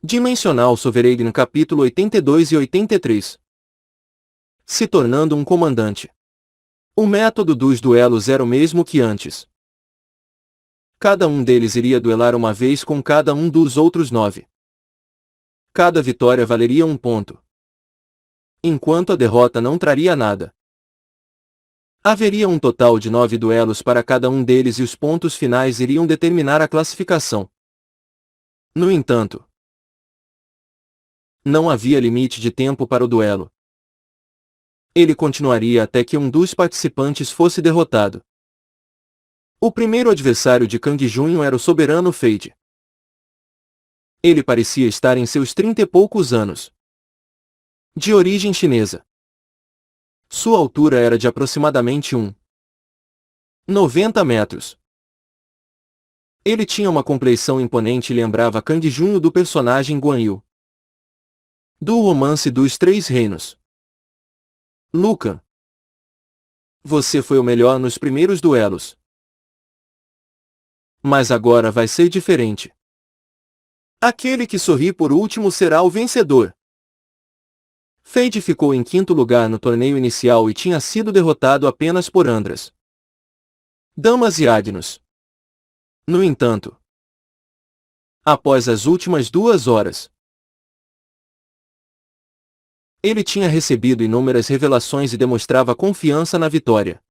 Dimensional Sovereign capítulo 82 e 83. Se tornando um comandante. O método dos duelos era o mesmo que antes. Cada um deles iria duelar uma vez com cada um dos outros 9. Cada vitória valeria 1 ponto. Enquanto a derrota não traria nada. Haveria um total de 9 duelos para cada um deles e os pontos finais iriam determinar a classificação. No entanto, não havia limite de tempo para o duelo. Ele continuaria até que um dos participantes fosse derrotado. O primeiro adversário de Kang Junho era o soberano Fade. Ele parecia estar em seus 30 e poucos anos. De origem chinesa. Sua altura era de aproximadamente 1,90 metros. Ele tinha uma compleição imponente e lembrava Kang Junho do personagem Guan Yu, do Romance dos Três Reinos. Luca, você foi o melhor nos primeiros duelos. Mas agora vai ser diferente. Aquele que sorri por último será o vencedor. Fade ficou em 5º lugar no torneio inicial e tinha sido derrotado apenas por Andras, Damas e Agnos. No entanto, após as últimas 2 horas, ele tinha recebido inúmeras revelações e demonstrava confiança na vitória.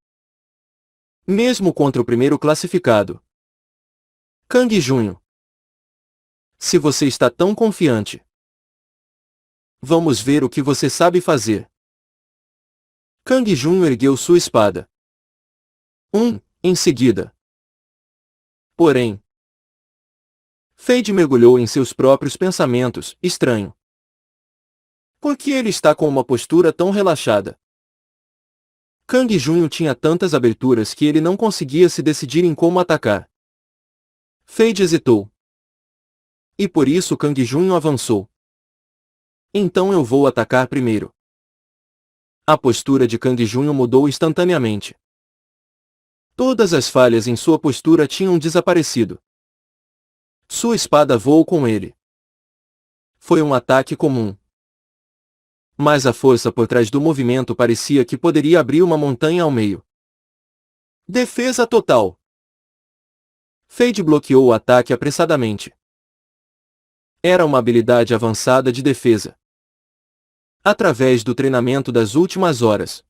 Mesmo contra o primeiro classificado, Kang Junho. Se você está tão confiante, vamos ver o que você sabe fazer. Kang Junho ergueu sua espada. Em seguida. Porém, Fade mergulhou em seus próprios pensamentos. Estranho. Por que ele está com uma postura tão relaxada? Kang Junho tinha tantas aberturas que ele não conseguia se decidir em como atacar. Fade hesitou. E por isso Kang Junho avançou. Então eu vou atacar primeiro. A postura de Kang Junho mudou instantaneamente. Todas as falhas em sua postura tinham desaparecido. Sua espada voou com ele. Foi um ataque comum. Mas a força por trás do movimento parecia que poderia abrir uma montanha ao meio. Defesa total. Fade bloqueou o ataque apressadamente. Era uma habilidade avançada de defesa. Através do treinamento das últimas horas,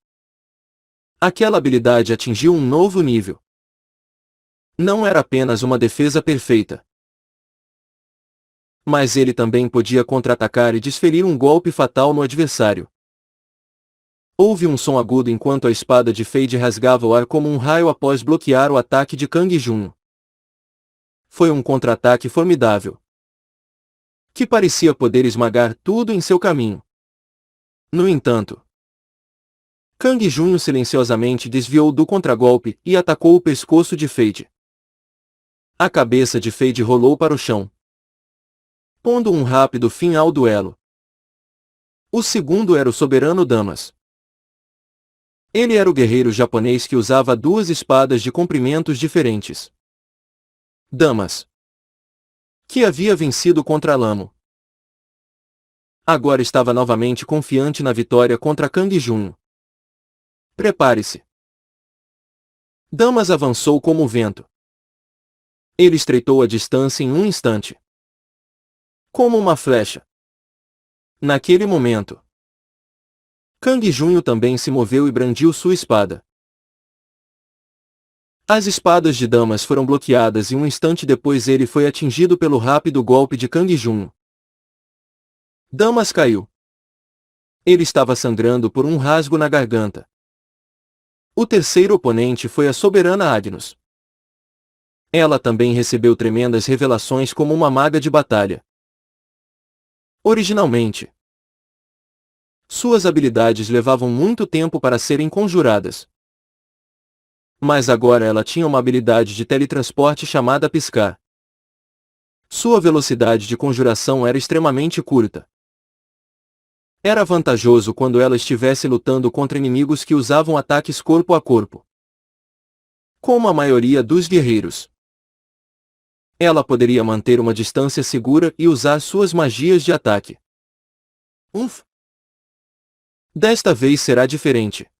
aquela habilidade atingiu um novo nível. Não era apenas uma defesa perfeita, mas ele também podia contra-atacar e desferir um golpe fatal no adversário. Houve um som agudo enquanto a espada de Fade rasgava o ar como um raio após bloquear o ataque de Kang Junho. Foi um contra-ataque formidável, que parecia poder esmagar tudo em seu caminho. No entanto, Kang Junho silenciosamente desviou do contragolpe e atacou o pescoço de Fade. A cabeça de Fade rolou para o chão, pondo um rápido fim ao duelo. O segundo era o soberano Damas. Ele era o guerreiro japonês que usava 2 espadas de comprimentos diferentes. Damas, que havia vencido contra Lamo, agora estava novamente confiante na vitória contra Kang Junho. Prepare-se. Damas avançou como o vento. Ele estreitou a distância em um instante, como uma flecha. Naquele momento, Kang Junho também se moveu e brandiu sua espada. As espadas de Damas foram bloqueadas e um instante depois ele foi atingido pelo rápido golpe de Kang Junho. Damas caiu. Ele estava sangrando por um rasgo na garganta. O terceiro oponente foi a soberana Agnos. Ela também recebeu tremendas revelações como uma maga de batalha. Originalmente, suas habilidades levavam muito tempo para serem conjuradas. Mas agora ela tinha uma habilidade de teletransporte chamada Piscar. Sua velocidade de conjuração era extremamente curta. Era vantajoso quando ela estivesse lutando contra inimigos que usavam ataques corpo a corpo, como a maioria dos guerreiros. Ela poderia manter uma distância segura e usar suas magias de ataque. Desta vez será diferente.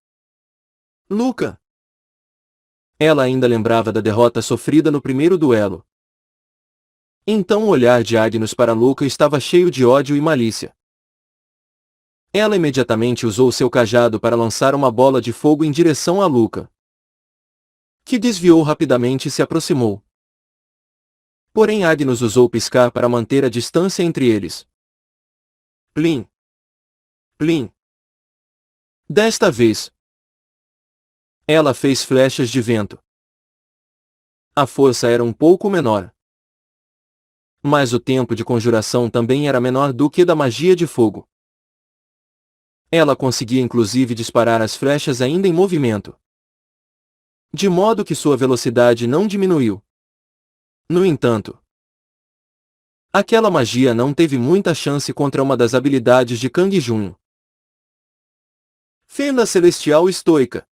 Luca! Ela ainda lembrava da derrota sofrida no primeiro duelo. Então o olhar de Agnus para Luca estava cheio de ódio e malícia. Ela imediatamente usou seu cajado para lançar uma bola de fogo em direção a Luca, que desviou rapidamente e se aproximou. Porém Agnus usou piscar para manter a distância entre eles. Plim! Plim! Desta vez, ela fez flechas de vento. A força era um pouco menor, mas o tempo de conjuração também era menor do que da magia de fogo. Ela conseguia inclusive disparar as flechas ainda em movimento, de modo que sua velocidade não diminuiu. No entanto, aquela magia não teve muita chance contra uma das habilidades de Kang Junho. Fenda Celestial Estoica.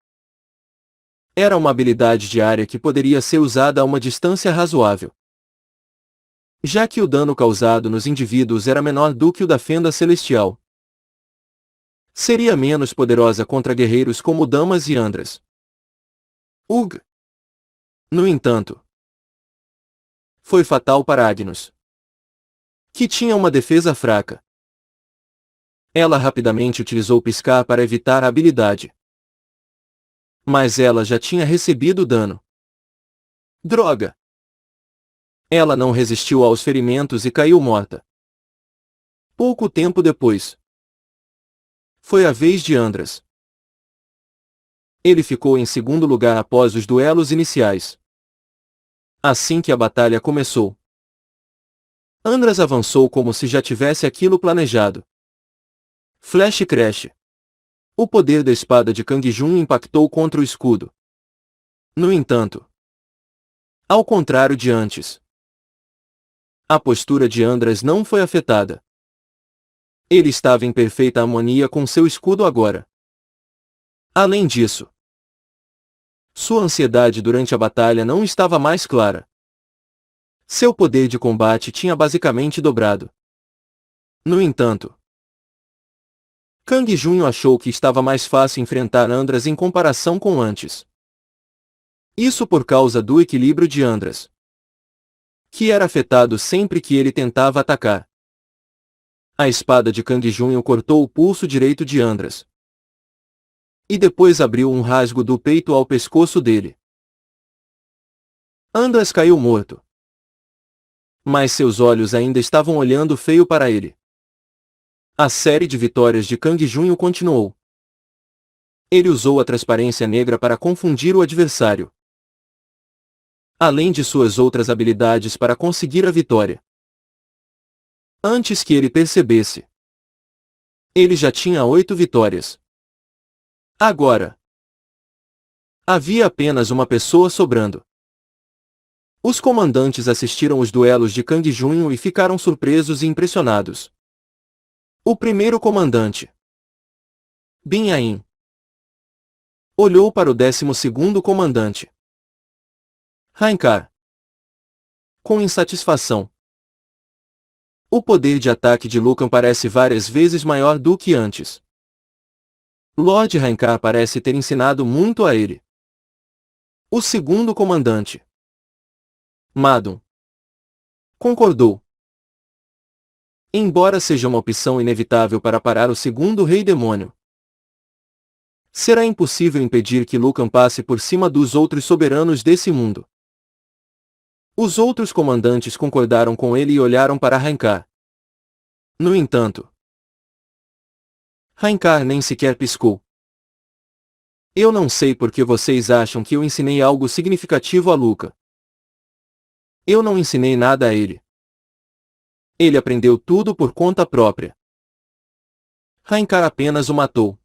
Era uma habilidade diária que poderia ser usada a uma distância razoável, já que o dano causado nos indivíduos era menor do que o da Fenda Celestial. Seria menos poderosa contra guerreiros como Damas e Andras. No entanto, foi fatal para Agnus, que tinha uma defesa fraca. Ela rapidamente utilizou piscar para evitar a habilidade. Mas ela já tinha recebido dano. Droga! Ela não resistiu aos ferimentos e caiu morta. Pouco tempo depois, foi a vez de Andras. Ele ficou em segundo lugar após os duelos iniciais. Assim que a batalha começou, Andras avançou como se já tivesse aquilo planejado. Flash Crash. O poder da espada de Kang Jun impactou contra o escudo. No entanto, ao contrário de antes, a postura de Andras não foi afetada. Ele estava em perfeita harmonia com seu escudo agora. Além disso, sua ansiedade durante a batalha não estava mais clara. Seu poder de combate tinha basicamente dobrado. No entanto, Kang Junho achou que estava mais fácil enfrentar Andras em comparação com antes. Isso por causa do equilíbrio de Andras, que era afetado sempre que ele tentava atacar. A espada de Kang Junho cortou o pulso direito de Andras, e depois abriu um rasgo do peito ao pescoço dele. Andras caiu morto, mas seus olhos ainda estavam olhando feio para ele. A série de vitórias de Kang Junho continuou. Ele usou a transparência negra para confundir o adversário, além de suas outras habilidades para conseguir a vitória. Antes que ele percebesse, ele já tinha 8 vitórias. Agora, havia apenas uma pessoa sobrando. Os comandantes assistiram os duelos de Kang Junho e ficaram surpresos e impressionados. O primeiro comandante, Bin Ain, olhou para o 12º comandante, Hainkar, com insatisfação. O poder de ataque de Lucan parece várias vezes maior do que antes. Lord Hainkar parece ter ensinado muito a ele. O segundo comandante, Madon, concordou. Embora seja uma opção inevitável para parar o segundo rei demônio, será impossível impedir que Lucan passe por cima dos outros soberanos desse mundo. Os outros comandantes concordaram com ele e olharam para Hainkar. No entanto, Hainkar nem sequer piscou. Eu não sei por que vocês acham que eu ensinei algo significativo a Luca. Eu não ensinei nada a ele. Ele aprendeu tudo por conta própria. Hainkar apenas o matou.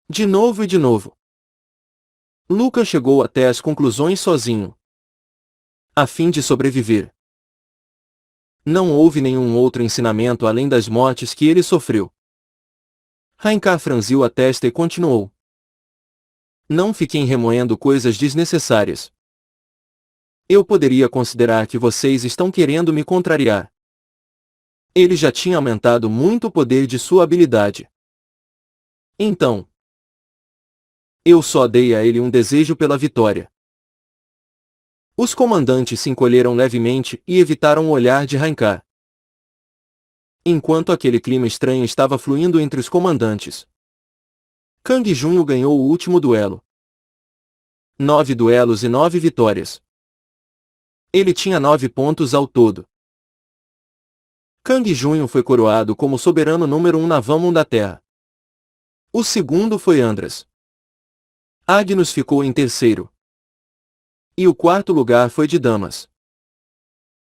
De novo e de novo. Luca chegou até as conclusões sozinho, a fim de sobreviver. Não houve nenhum outro ensinamento além das mortes que ele sofreu. Hainkar franziu a testa e continuou. Não fiquem remoendo coisas desnecessárias. Eu poderia considerar que vocês estão querendo me contrariar. Ele já tinha aumentado muito o poder de sua habilidade. Então, eu só dei a ele um desejo pela vitória. Os comandantes se encolheram levemente e evitaram o olhar de Raincar. Enquanto aquele clima estranho estava fluindo entre os comandantes, Kang Junho ganhou o último duelo. 9 duelos e 9 vitórias. Ele tinha 9 pontos ao todo. Kang Junho foi coroado como soberano número 1 na Vamon da Terra. O segundo foi Andras. Agnus ficou em terceiro. E o quarto lugar foi de Damas.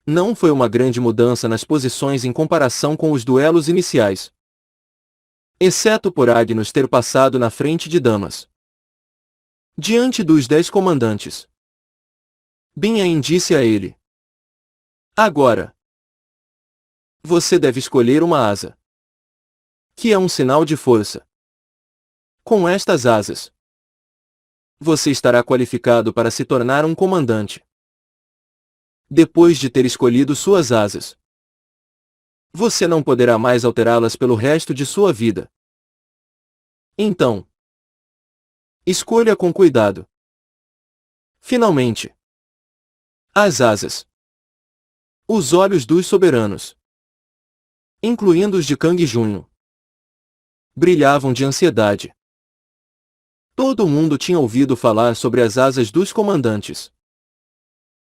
Não foi uma grande mudança nas posições em comparação com os duelos iniciais. Exceto por Agnus ter passado na frente de Damas. Diante dos 10 comandantes, Bin-Ain disse a ele: agora, você deve escolher uma asa, que é um sinal de força. Com estas asas, você estará qualificado para se tornar um comandante. Depois de ter escolhido suas asas, você não poderá mais alterá-las pelo resto de sua vida. Então, escolha com cuidado. Finalmente, as asas. Os olhos dos soberanos, incluindo os de Kang Junho, brilhavam de ansiedade. Todo mundo tinha ouvido falar sobre as asas dos comandantes.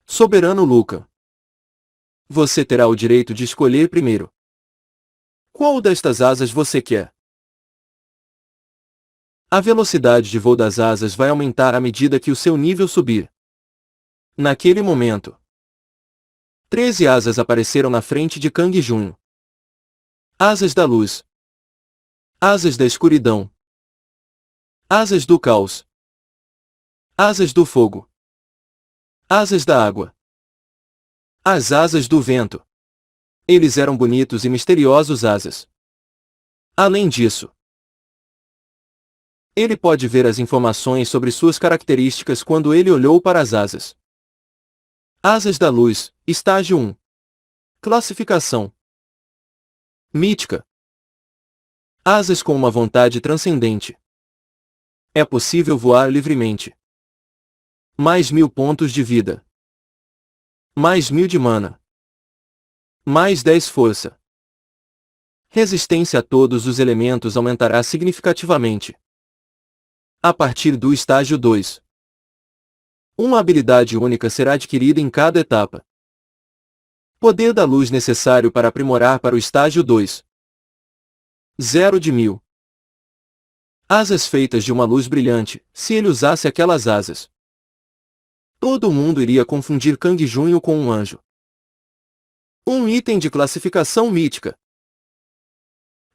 Soberano Luca, você terá o direito de escolher primeiro. Qual destas asas você quer? A velocidade de voo das asas vai aumentar à medida que o seu nível subir. Naquele momento, 13 asas apareceram na frente de Kang Junho. Asas da luz. Asas da escuridão. Asas do caos. Asas do fogo. Asas da água. As asas do vento. Eles eram bonitos e misteriosos asas. Além disso, ele pode ver as informações sobre suas características quando ele olhou para as asas. Asas da luz, estágio 1. Classificação mítica. Asas com uma vontade transcendente. É possível voar livremente. Mais 1000 pontos de vida. Mais 1000 de mana. Mais 10 força. Resistência a todos os elementos aumentará significativamente. A partir do estágio 2. Uma habilidade única será adquirida em cada etapa. Poder da luz necessário para aprimorar para o estágio 2. 0 de 1000. Asas feitas de uma luz brilhante, se ele usasse aquelas asas. Todo mundo iria confundir Kang Junho com um anjo. Um item de classificação mítica.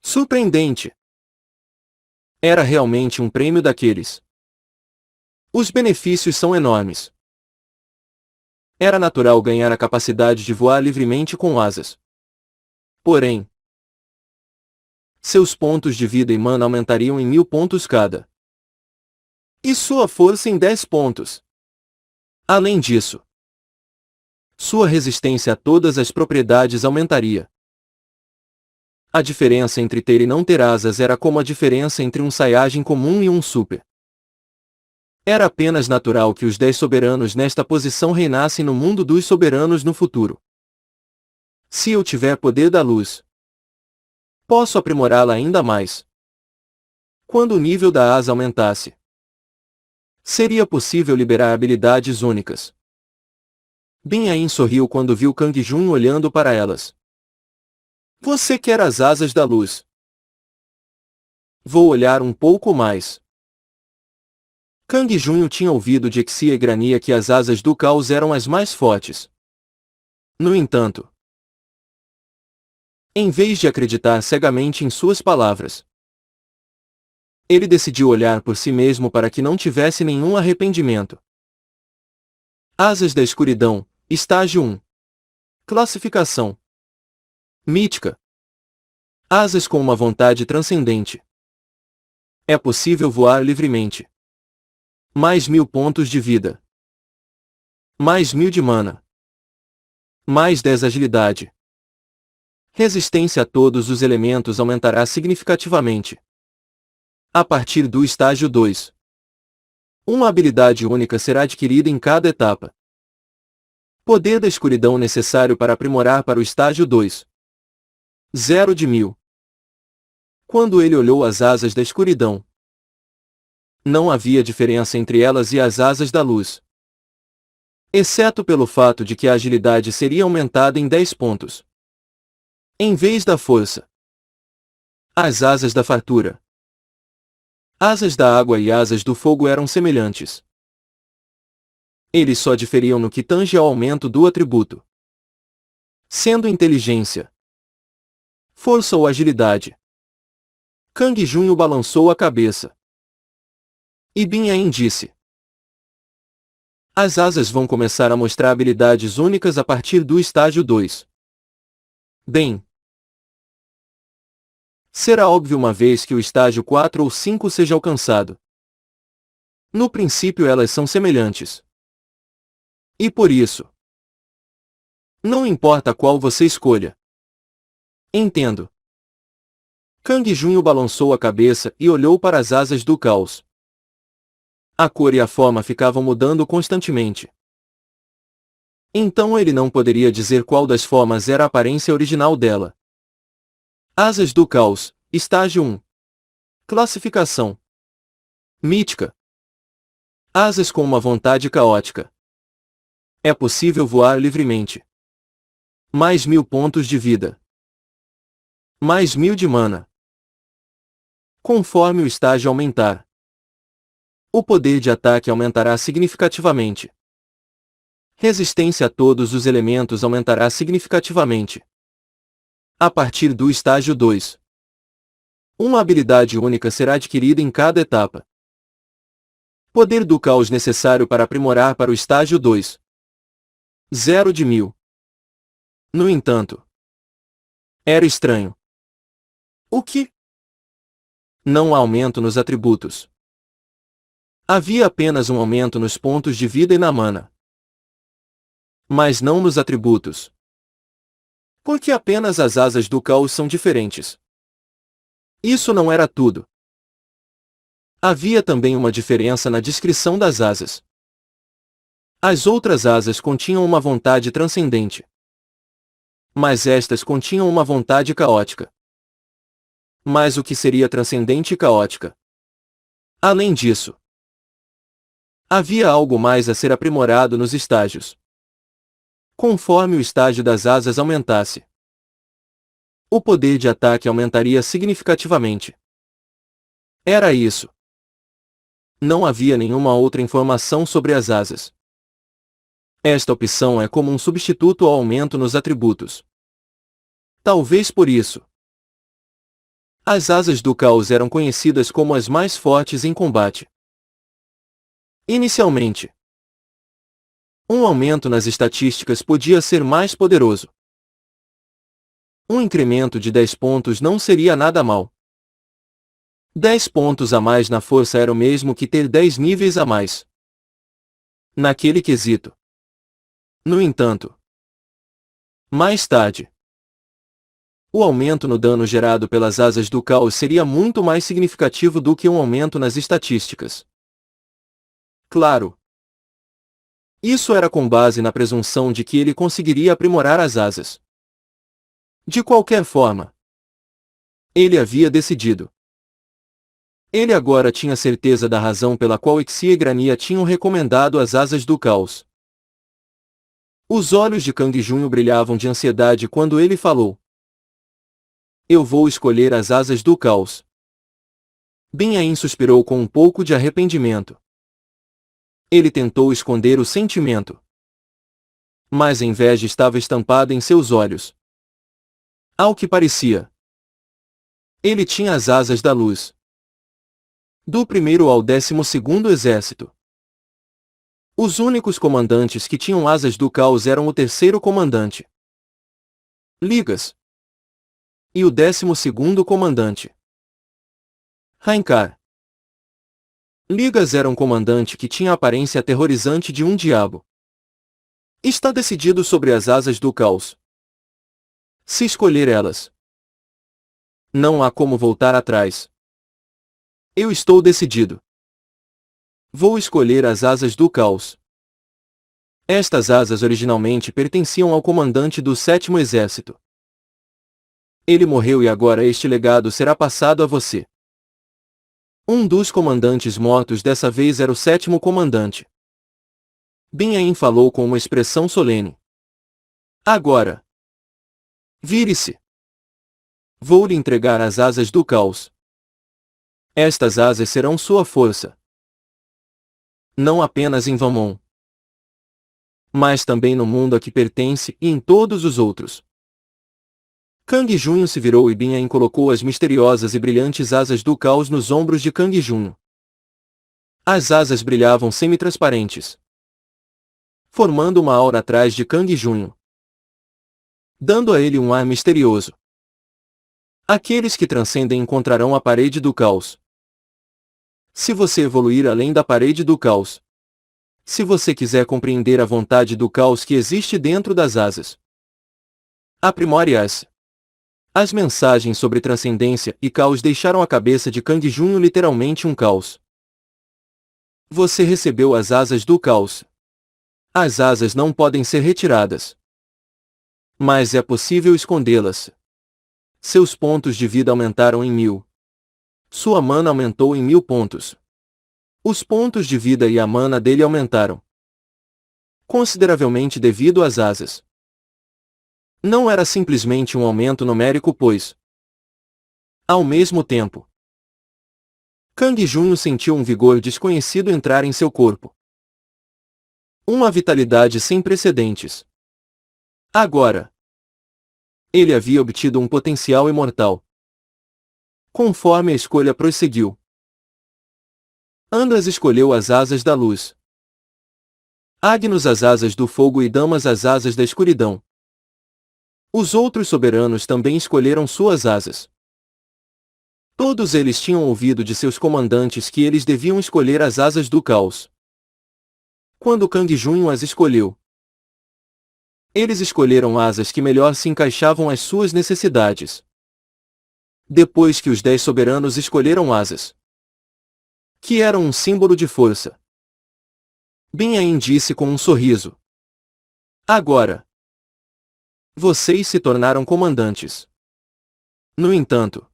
Surpreendente. Era realmente um prêmio daqueles. Os benefícios são enormes. Era natural ganhar a capacidade de voar livremente com asas. Porém, seus pontos de vida e mana aumentariam em 1000 pontos cada. E sua força em 10 pontos. Além disso, sua resistência a todas as propriedades aumentaria. A diferença entre ter e não ter asas era como a diferença entre um Saiyajin comum e um Super. Era apenas natural que os 10 soberanos nesta posição reinassem no mundo dos soberanos no futuro. Se eu tiver poder da luz, posso aprimorá-la ainda mais. Quando o nível da asa aumentasse, seria possível liberar habilidades únicas. Bin-Ain sorriu quando viu Kang Junho olhando para elas. Você quer as asas da luz? Vou olhar um pouco mais. Kang Junho tinha ouvido de Xia e Grania que as asas do caos eram as mais fortes. No entanto, em vez de acreditar cegamente em suas palavras, ele decidiu olhar por si mesmo para que não tivesse nenhum arrependimento. Asas da escuridão, estágio 1. Classificação mítica. Asas com uma vontade transcendente. É possível voar livremente. Mais 1000 pontos de vida. Mais 1000 de mana. Mais 10 agilidade. Resistência a todos os elementos aumentará significativamente. A partir do estágio 2. Uma habilidade única será adquirida em cada etapa. Poder da escuridão necessário para aprimorar para o estágio 2. 0 de 1000. Quando ele olhou as asas da escuridão, não havia diferença entre elas e as asas da luz. Exceto pelo fato de que a agilidade seria aumentada em 10 pontos. Em vez da força. As asas da fartura. Asas da água e asas do fogo eram semelhantes. Eles só diferiam no que tange ao aumento do atributo. Sendo inteligência, força ou agilidade. Kang Junho balançou a cabeça. E Bin Ain disse: as asas vão começar a mostrar habilidades únicas a partir do estágio 2. Bem, será óbvio uma vez que o estágio 4 ou 5 seja alcançado. No princípio elas são semelhantes. E por isso, não importa qual você escolha. Entendo. Kang Junho balançou a cabeça e olhou para as asas do caos. A cor e a forma ficavam mudando constantemente. Então ele não poderia dizer qual das formas era a aparência original dela. Asas do caos, estágio 1. Classificação mítica. Asas com uma vontade caótica. É possível voar livremente. Mais 1000 pontos de vida. Mais 1000 de mana. Conforme o estágio aumentar, o poder de ataque aumentará significativamente. Resistência a todos os elementos aumentará significativamente. A partir do estágio 2. Uma habilidade única será adquirida em cada etapa. Poder do caos necessário para aprimorar para o estágio 2. 0 de 1000. No entanto, era estranho. O que? Não há aumento nos atributos. Havia apenas um aumento nos pontos de vida e na mana. Mas não nos atributos. Porque apenas as asas do caos são diferentes. Isso não era tudo. Havia também uma diferença na descrição das asas. As outras asas continham uma vontade transcendente. Mas estas continham uma vontade caótica. Mas o que seria transcendente e caótica? Além disso, havia algo mais a ser aprimorado nos estágios. Conforme o estágio das asas aumentasse, o poder de ataque aumentaria significativamente. Era isso. Não havia nenhuma outra informação sobre as asas. Esta opção é como um substituto ao aumento nos atributos. Talvez por isso, as asas do caos eram conhecidas como as mais fortes em combate. Inicialmente, um aumento nas estatísticas podia ser mais poderoso. Um incremento de 10 pontos não seria nada mal. 10 pontos a mais na força era o mesmo que ter 10 níveis a mais naquele quesito. No entanto, mais tarde, o aumento no dano gerado pelas asas do caos seria muito mais significativo do que um aumento nas estatísticas. Claro, isso era com base na presunção de que ele conseguiria aprimorar as asas. De qualquer forma, ele havia decidido. Ele agora tinha certeza da razão pela qual Ixia e Grania tinham recomendado as asas do caos. Os olhos de Kang Junho brilhavam de ansiedade quando ele falou: eu vou escolher as asas do caos. Bin Ain suspirou com um pouco de arrependimento. Ele tentou esconder o sentimento. Mas a inveja estava estampada em seus olhos. Ao que parecia, ele tinha as asas da luz. Do 1º ao 12º exército. Os únicos comandantes que tinham asas do caos eram o 3º comandante, Ligas, e o 12º comandante, Raincar. Ligas era um comandante que tinha a aparência aterrorizante de um diabo. Está decidido sobre as asas do caos. Se escolher elas, não há como voltar atrás. Eu estou decidido. Vou escolher as asas do caos. Estas asas originalmente pertenciam ao comandante do 7º Exército. Ele morreu e agora este legado será passado a você. Um dos comandantes mortos dessa vez era o 7º comandante. Bin-Ain falou com uma expressão solene. Agora, vire-se. Vou lhe entregar as asas do caos. Estas asas serão sua força. Não apenas em Vamon, mas também no mundo a que pertence e em todos os outros. Kang Junho se virou e Bin-Ain colocou as misteriosas e brilhantes asas do caos nos ombros de Kang Junho. As asas brilhavam semi-transparentes, formando uma aura atrás de Kang Junho, dando a ele um ar misterioso. Aqueles que transcendem encontrarão a parede do caos. Se você evoluir além da parede do caos, se você quiser compreender a vontade do caos que existe dentro das asas, aprimore-as. As mensagens sobre transcendência e caos deixaram a cabeça de Kang Junho literalmente um caos. Você recebeu as asas do caos. As asas não podem ser retiradas, mas é possível escondê-las. Seus pontos de vida aumentaram em 1000. Sua mana aumentou em 1000 pontos. Os pontos de vida e a mana dele aumentaram consideravelmente devido às asas. Não era simplesmente um aumento numérico pois, ao mesmo tempo, Kang Junho sentiu um vigor desconhecido entrar em seu corpo. Uma vitalidade sem precedentes. Agora, ele havia obtido um potencial imortal. Conforme a escolha prosseguiu, Andras escolheu as asas da luz, Agnus as asas do fogo e Damas as asas da escuridão. Os outros soberanos também escolheram suas asas. Todos eles tinham ouvido de seus comandantes que eles deviam escolher as asas do caos. Quando Kang Junho as escolheu, eles escolheram asas que melhor se encaixavam às suas necessidades. Depois que os 10 soberanos escolheram asas que eram um símbolo de força, Bin-Ain disse com um sorriso: agora, vocês se tornaram comandantes. No entanto,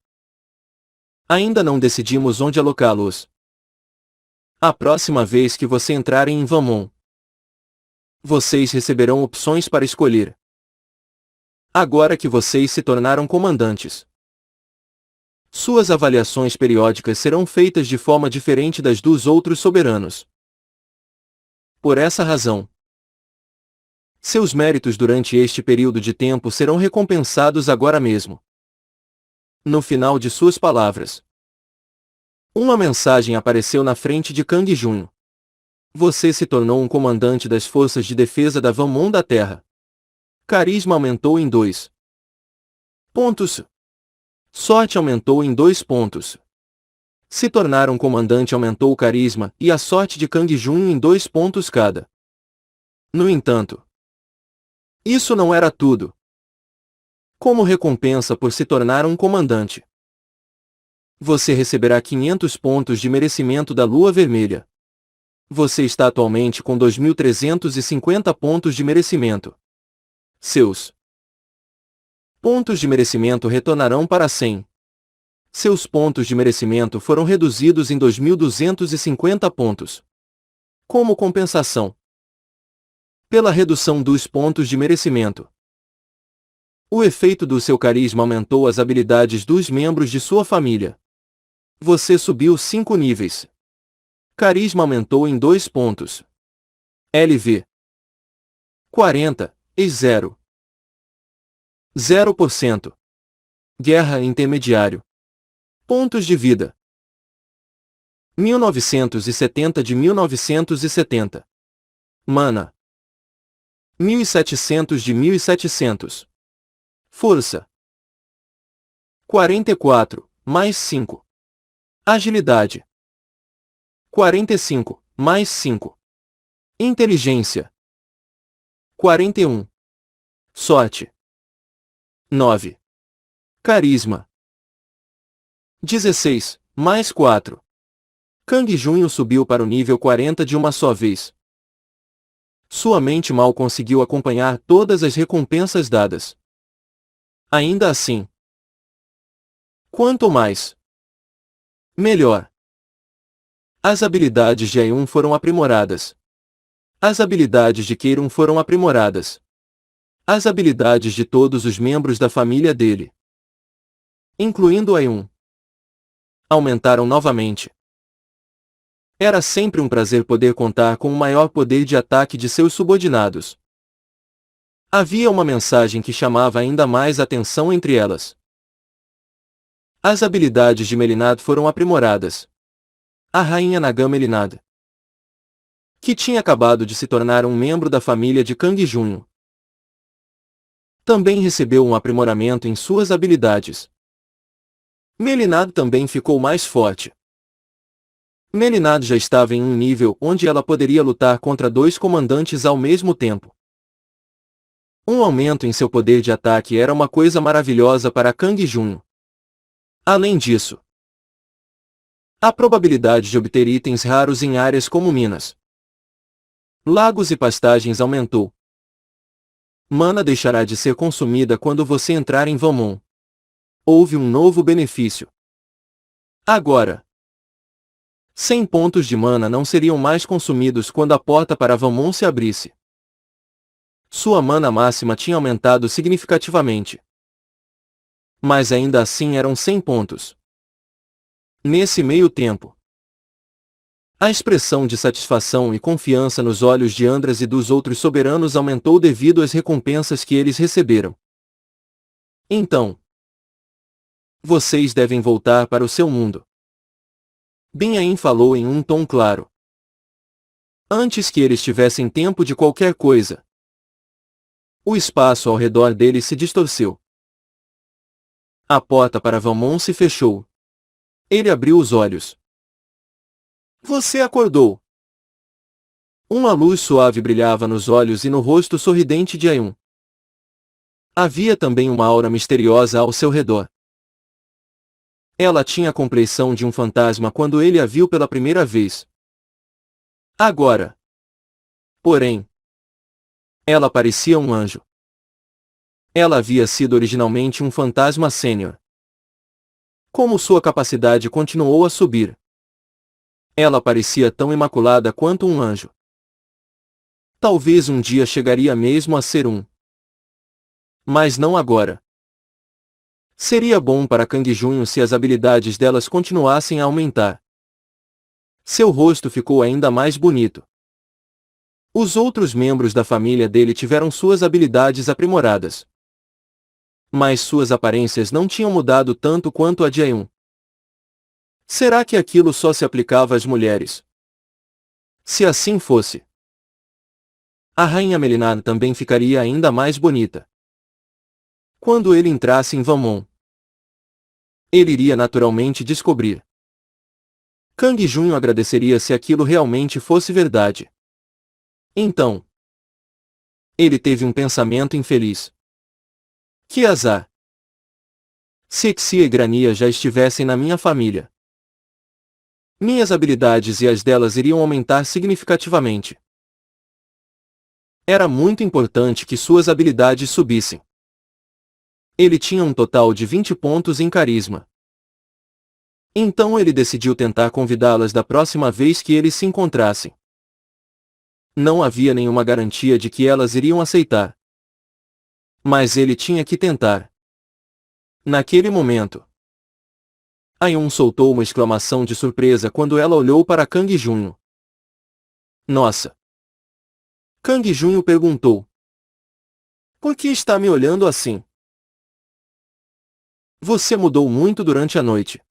ainda não decidimos onde alocá-los. A próxima vez que você entrarem em Vamon, vocês receberão opções para escolher. Agora que vocês se tornaram comandantes, suas avaliações periódicas serão feitas de forma diferente das dos outros soberanos. Por essa razão, seus méritos durante este período de tempo serão recompensados agora mesmo. No final de suas palavras, uma mensagem apareceu na frente de Kang Junho. Você se tornou um comandante das forças de defesa da Vamon da Terra. Carisma aumentou em 2 pontos. Sorte aumentou em 2 pontos. Se tornar um comandante aumentou o carisma e a sorte de Kang Junho em 2 pontos cada. No entanto, isso não era tudo. Como recompensa por se tornar um comandante, você receberá 500 pontos de merecimento da Lua Vermelha. Você está atualmente com 2.350 pontos de merecimento. Seus pontos de merecimento retornarão para 100. Seus pontos de merecimento foram reduzidos em 2.250 pontos. Como compensação pela redução dos pontos de merecimento, o efeito do seu carisma aumentou as habilidades dos membros de sua família. Você subiu 5 níveis. Carisma aumentou em 2 pontos. LV 40, e 0. 0%. Guerra intermediário. Pontos de vida 1970 de 1970. Mana 1700 de 1700. Força 44, mais 5. Agilidade 45, mais 5. Inteligência 41. Sorte. 9. Carisma. 16, mais 4. Kang Junho subiu para o nível 40 de uma só vez. Sua mente mal conseguiu acompanhar todas as recompensas dadas. Ainda assim, quanto mais, melhor. As habilidades de Aeon foram aprimoradas. As habilidades de Keiron foram aprimoradas. As habilidades de todos os membros da família dele, incluindo Aeon, aumentaram novamente. Era sempre um prazer poder contar com o maior poder de ataque de seus subordinados. Havia uma mensagem que chamava ainda mais atenção entre elas. As habilidades de Melinad foram aprimoradas. A rainha Naga Melinad, que tinha acabado de se tornar um membro da família de Kang Junho, também recebeu um aprimoramento em suas habilidades. Melinad também ficou mais forte. Melinad já estava em um nível onde ela poderia lutar contra 2 comandantes ao mesmo tempo. Um aumento em seu poder de ataque era uma coisa maravilhosa para Kang Junho. Além disso, a probabilidade de obter itens raros em áreas como minas, lagos e pastagens aumentou. Mana deixará de ser consumida quando você entrar em Valmont. Houve um novo benefício. Agora, 100 pontos de mana não seriam mais consumidos quando a porta para Valmont se abrisse. Sua mana máxima tinha aumentado significativamente. Mas ainda assim eram 100 pontos. Nesse meio tempo, a expressão de satisfação e confiança nos olhos de Andras e dos outros soberanos aumentou devido às recompensas que eles receberam. Então, vocês devem voltar para o seu mundo. Bin-Ain falou em um tom claro. Antes que eles tivessem tempo de qualquer coisa, o espaço ao redor deles se distorceu. A porta para Valmont se fechou. Ele abriu os olhos. Você acordou. Uma luz suave brilhava nos olhos e no rosto sorridente de Aeon. Havia também uma aura misteriosa ao seu redor. Ela tinha a compleição de um fantasma quando ele a viu pela primeira vez. Agora, porém, ela parecia um anjo. Ela havia sido originalmente um fantasma sênior. Como sua capacidade continuou a subir, ela parecia tão imaculada quanto um anjo. Talvez um dia chegaria mesmo a ser um. Mas não agora. Seria bom para Kang Junho se as habilidades delas continuassem a aumentar. Seu rosto ficou ainda mais bonito. Os outros membros da família dele tiveram suas habilidades aprimoradas. Mas suas aparências não tinham mudado tanto quanto a de Aeon. Será que aquilo só se aplicava às mulheres? Se assim fosse, a rainha Melinad também ficaria ainda mais bonita. Quando ele entrasse em Valmont, ele iria naturalmente descobrir. Kang Junho agradeceria se aquilo realmente fosse verdade. Então, ele teve um pensamento infeliz. Que azar! Se Xia e Grania já estivessem na minha família, minhas habilidades e as delas iriam aumentar significativamente. Era muito importante que suas habilidades subissem. Ele tinha um total de 20 pontos em carisma. Então ele decidiu tentar convidá-las da próxima vez que eles se encontrassem. Não havia nenhuma garantia de que elas iriam aceitar. Mas ele tinha que tentar. Naquele momento, Aeon soltou uma exclamação de surpresa quando ela olhou para Kang Junho. Nossa! Kang Junho perguntou. Por que está me olhando assim? Você mudou muito durante a noite.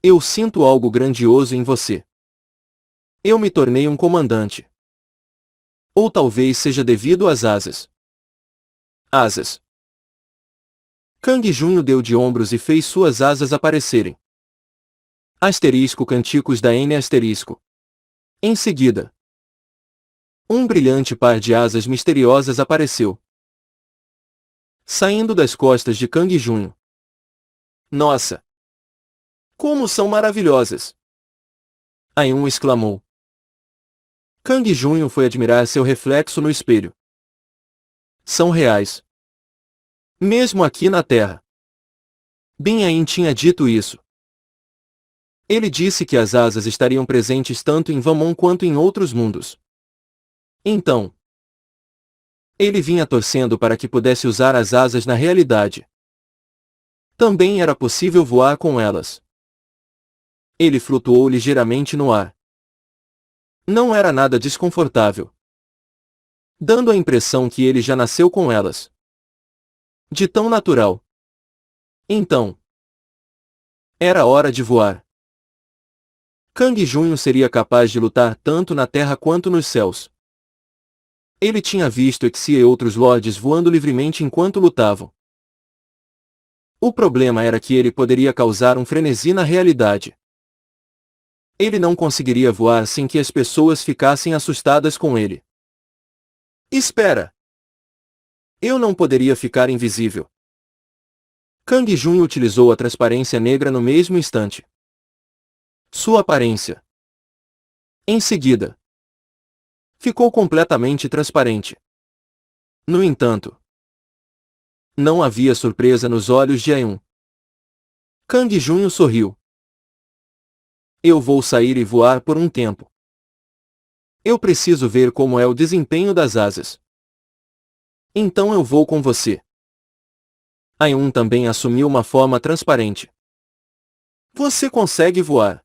Eu sinto algo grandioso em você. Eu me tornei um comandante. Ou talvez seja devido às asas. Asas. Kang Junho deu de ombros e fez suas asas aparecerem. Asterisco Canticos da N asterisco. Em seguida, Um brilhante par de asas misteriosas apareceu, saindo das costas de Kang Junho. Nossa! Como são maravilhosas! Aiun exclamou. Kang Junho foi admirar seu reflexo no espelho. São reais. Mesmo aqui na Terra. Bin Ain tinha dito isso. Ele disse que as asas estariam presentes tanto em Vamon quanto em outros mundos. Então, ele vinha torcendo para que pudesse usar as asas na realidade. Também era possível voar com elas. Ele flutuou ligeiramente no ar. Não era nada desconfortável, dando a impressão que ele já nasceu com elas. De tão natural. Então, era hora de voar. Kang Junho seria capaz de lutar tanto na terra quanto nos céus. Ele tinha visto Exia e outros lords voando livremente enquanto lutavam. O problema era que ele poderia causar um frenesi na realidade. Ele não conseguiria voar sem que as pessoas ficassem assustadas com ele. Espera! Eu não poderia ficar invisível. Kang Junho utilizou a transparência negra no mesmo instante. Sua aparência, em seguida, ficou completamente transparente. No entanto, não havia surpresa nos olhos de Aiun. Kang Junho sorriu. Eu vou sair e voar por um tempo. Eu preciso ver como é o desempenho das asas. Então eu vou com você. Aiun também assumiu uma forma transparente. Você consegue voar?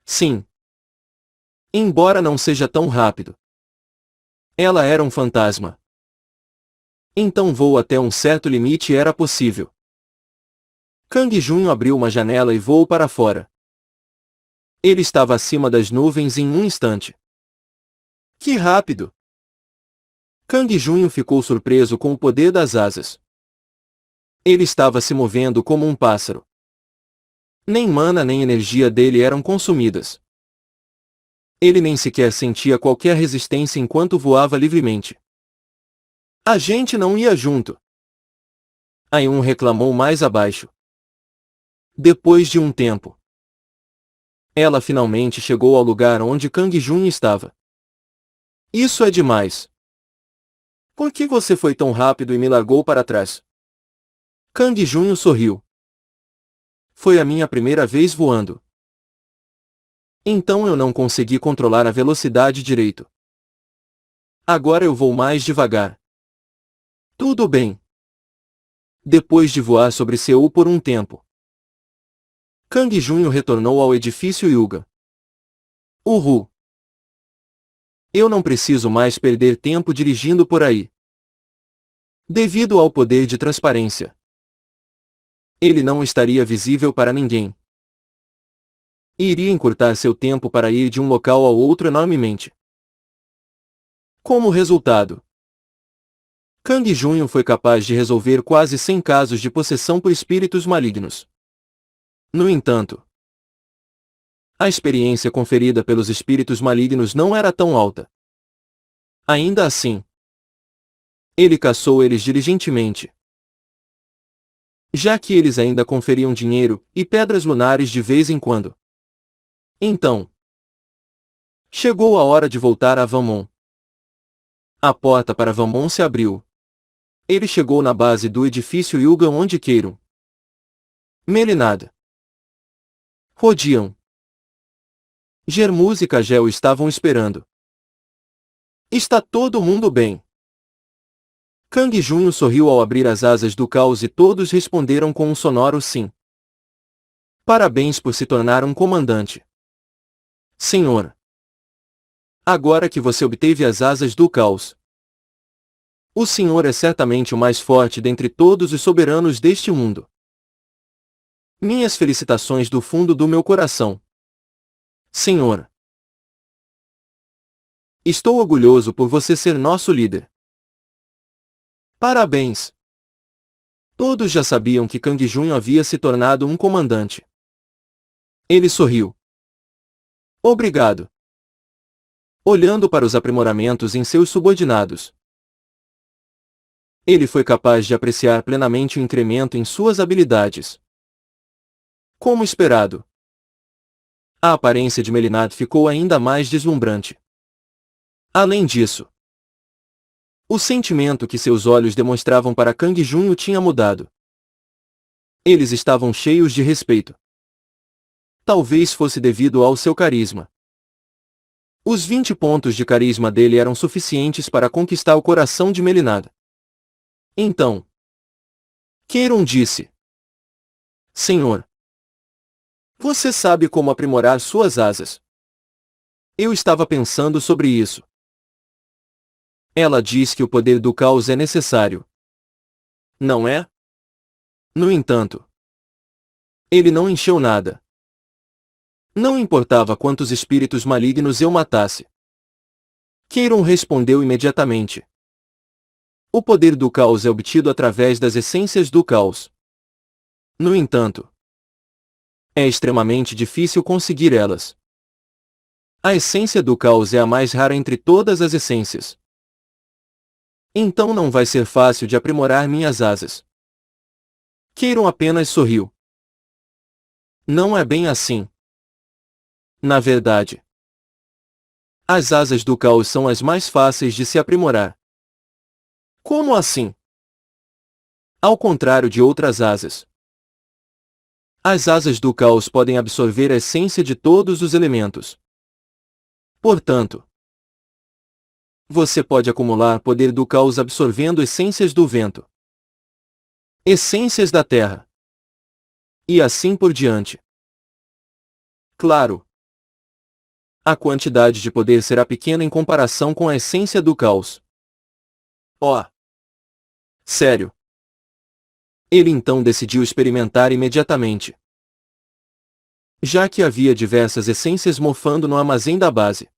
Sim. Embora não seja tão rápido. Ela era um fantasma. Então voo até um certo limite era possível. Kang Junho abriu uma janela e voou para fora. Ele estava acima das nuvens em um instante. Que rápido! Kang Junho ficou surpreso com o poder das asas. Ele estava se movendo como um pássaro. Nem mana nem energia dele eram consumidas. Ele nem sequer sentia qualquer resistência enquanto voava livremente. A gente não ia junto. Aiun reclamou mais abaixo. Depois de um tempo, ela finalmente chegou ao lugar onde Kang Junho estava. Isso é demais. Por que você foi tão rápido e me largou para trás? Kang Junho sorriu. Foi a minha primeira vez voando. Então eu não consegui controlar a velocidade direito. Agora eu vou mais devagar. Tudo bem. Depois de voar sobre Seul por um tempo, Kang Junho retornou ao edifício Yuga. Uhul! Eu não preciso mais perder tempo dirigindo por aí. Devido ao poder de transparência, ele não estaria visível para ninguém. E iria encurtar seu tempo para ir de um local ao outro enormemente. Como resultado, Kang Junho foi capaz de resolver quase 100 casos de possessão por espíritos malignos. No entanto, a experiência conferida pelos espíritos malignos não era tão alta. Ainda assim, ele caçou eles diligentemente, já que eles ainda conferiam dinheiro e pedras lunares de vez em quando. Então, chegou a hora de voltar a Vamon. A porta para Vamon se abriu. Ele chegou na base do edifício Yuga onde Keiron, Melinada, Rodion, Germus e Kagel estavam esperando. Está todo mundo bem? Kang Junho sorriu ao abrir as asas do caos e todos responderam com um sonoro sim. Parabéns por se tornar um comandante. Senhor. Agora que você obteve as asas do caos, o senhor é certamente o mais forte dentre todos os soberanos deste mundo. Minhas felicitações do fundo do meu coração. Senhor. Estou orgulhoso por você ser nosso líder. Parabéns! Todos já sabiam que Kang Junho havia se tornado um comandante. Ele sorriu. Obrigado. olhando para os aprimoramentos em seus subordinados. Ele foi capaz de apreciar plenamente o incremento em suas habilidades. Como esperado, a aparência de Melinat ficou ainda mais deslumbrante. Além disso, o sentimento que seus olhos demonstravam para Kang Junho tinha mudado. Eles estavam cheios de respeito. Talvez fosse devido ao seu carisma. Os 20 pontos de carisma dele eram suficientes para conquistar o coração de Melinat. Então, Queiron disse: Senhor, você sabe como aprimorar suas asas. Eu estava pensando sobre isso. Ela diz que o poder do caos é necessário. Não é? No entanto, ele não encheu nada. Não importava quantos espíritos malignos eu matasse. Queiron respondeu imediatamente. O poder do caos é obtido através das essências do caos. No entanto, é extremamente difícil conseguir elas. A essência do caos é a mais rara entre todas as essências. Então não vai ser fácil de aprimorar minhas asas. Queiron apenas sorriu. Não é bem assim. Na verdade, as asas do caos são as mais fáceis de se aprimorar. Como assim? Ao contrário de outras asas. As asas do caos podem absorver a essência de todos os elementos. Portanto, você pode acumular poder do caos absorvendo essências do vento, essências da terra, e assim por diante. Claro, a quantidade de poder será pequena em comparação com a essência do caos. Oh! Sério. Ele então decidiu experimentar imediatamente. Já que havia diversas essências mofando no armazém da base.